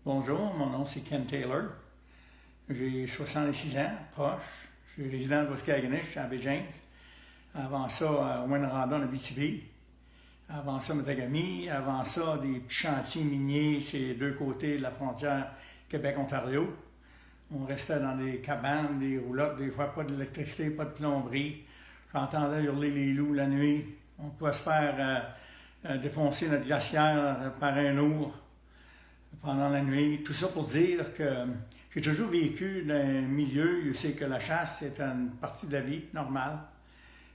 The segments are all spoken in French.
Bonjour, mon nom c'est Ken Taylor. J'ai 66 ans, proche. Je suis résident de Waskaganish, à Baie-James. Avant ça, à Winranda, en Abitibi. Avant ça, Matagami. Avant ça, des petits chantiers miniers sur les deux côtés de la frontière Québec-Ontario. On restait dans des cabanes, des roulottes, des fois pas d'électricité, pas de plomberie. J'entendais hurler les loups la nuit. On pouvait se faire défoncer notre glacière par un ours pendant la nuit. Tout ça pour dire que j'ai toujours vécu dans un milieu où c'est que la chasse, c'est une partie de la vie normale.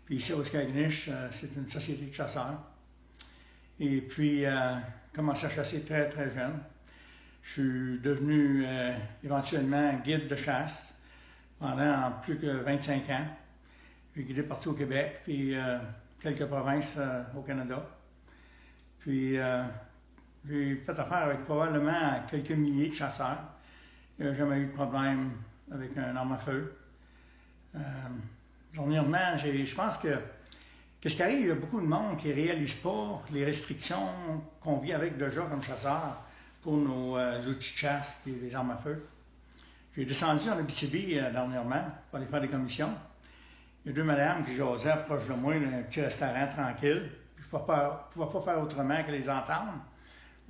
Puis ici, au Waskaganish, c'est une société de chasseurs. Et puis, commencé à chasser très, très jeune. Je suis devenu éventuellement guide de chasse pendant plus que 25 ans. J'ai guidé partout au Québec, puis quelques provinces au Canada. Puis, j'ai fait affaire avec probablement quelques milliers de chasseurs. Il n'y a jamais eu de problème avec un arme à feu. Dernièrement, je pense que qu'est-ce qui arrive, il y a beaucoup de monde qui ne réalise pas les restrictions qu'on vit avec déjà comme chasseurs pour nos outils de chasse, qui est les armes à feu. J'ai descendu en Abitibi dernièrement pour aller faire des commissions. Il y a deux madames qui jasaient proche de moi dans un petit restaurant tranquille. Je ne pouvais pas faire autrement que les entendre.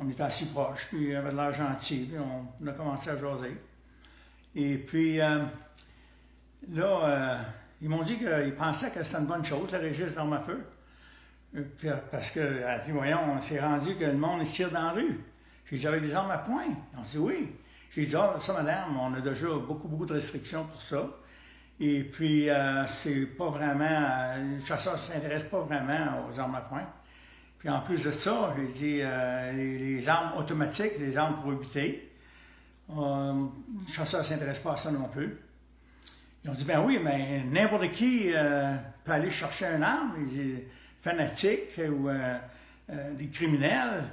On était assez proches, puis il avait de l'air gentil, puis on a commencé à jaser. Et puis, là, ils m'ont dit qu'ils pensaient que c'était une bonne chose, le registre d'armes à feu. Puis, parce qu'elle a dit, voyons, on s'est rendu que le monde il tire dans la rue. J'ai dit, avec des armes à poing. On dit, oui. J'ai dit, ah, ça, madame, on a déjà beaucoup de restrictions pour ça. Et puis, c'est pas vraiment, les chasseurs ne s'intéressent pas vraiment aux armes à poing. Puis en plus de ça, j'ai dit, les armes automatiques, les armes pour éviter, les chasseurs ne s'intéressent pas à ça non plus. Ils ont dit, ben oui, mais n'importe qui peut aller chercher une arme, des fanatiques ou des criminels.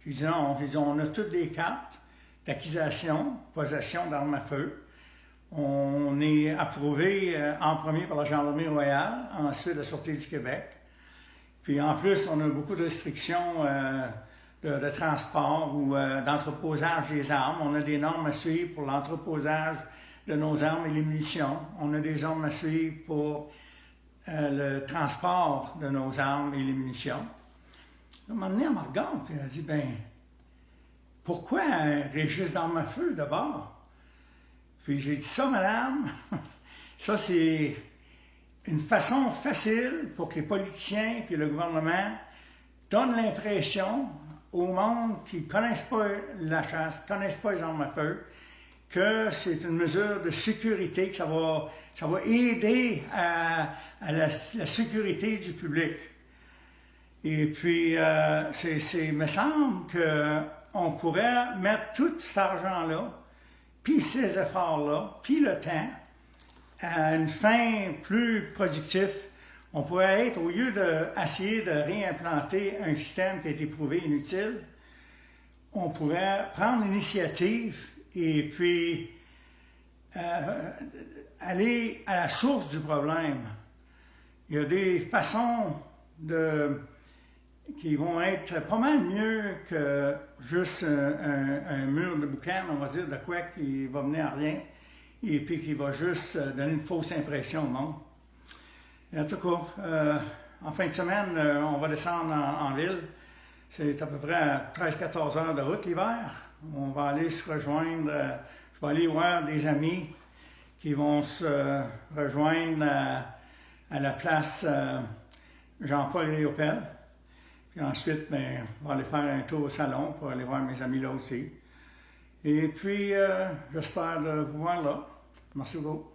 J'ai dit non, on a toutes les cartes d'acquisition, possession d'armes à feu. On est approuvé en premier par la Gendarmerie royale, ensuite la Sûreté du Québec. Puis en plus, on a beaucoup de restrictions de transport ou d'entreposage des armes. On a des normes à suivre pour l'entreposage de nos armes et les munitions. On a des normes à suivre pour le transport de nos armes et les munitions. À un moment donné, elle me regarde et elle dit, ben, pourquoi un registre d'armes à feu d'abord? Puis j'ai dit, ça, madame, ça c'est une façon facile pour que les politiciens et le gouvernement donnent l'impression au monde qui ne connaissent pas la chasse, ne connaissent pas les armes à feu, que c'est une mesure de sécurité, que ça va aider à la sécurité du public. Et puis, il me semble qu'on pourrait mettre tout cet argent-là, puis ces efforts-là, puis le temps, à une fin plus productive. On pourrait être, au lieu d'essayer de réimplanter un système qui a été prouvé inutile, on pourrait prendre l'initiative et puis aller à la source du problème. Il y a des façons qui vont être pas mal mieux que juste un mur de boucan, on va dire, de quoi qui va mener à rien et puis qui va juste donner une fausse impression au monde. Et en tout cas, en fin de semaine, on va descendre en ville. C'est à peu près à 13-14 heures de route l'hiver. On va aller se rejoindre, je vais aller voir des amis qui vont se rejoindre à la place Jean-Paul Léopel. Puis ensuite, ben, on va aller faire un tour au salon pour aller voir mes amis là aussi. Et puis, j'espère vous voir là. Merci beaucoup.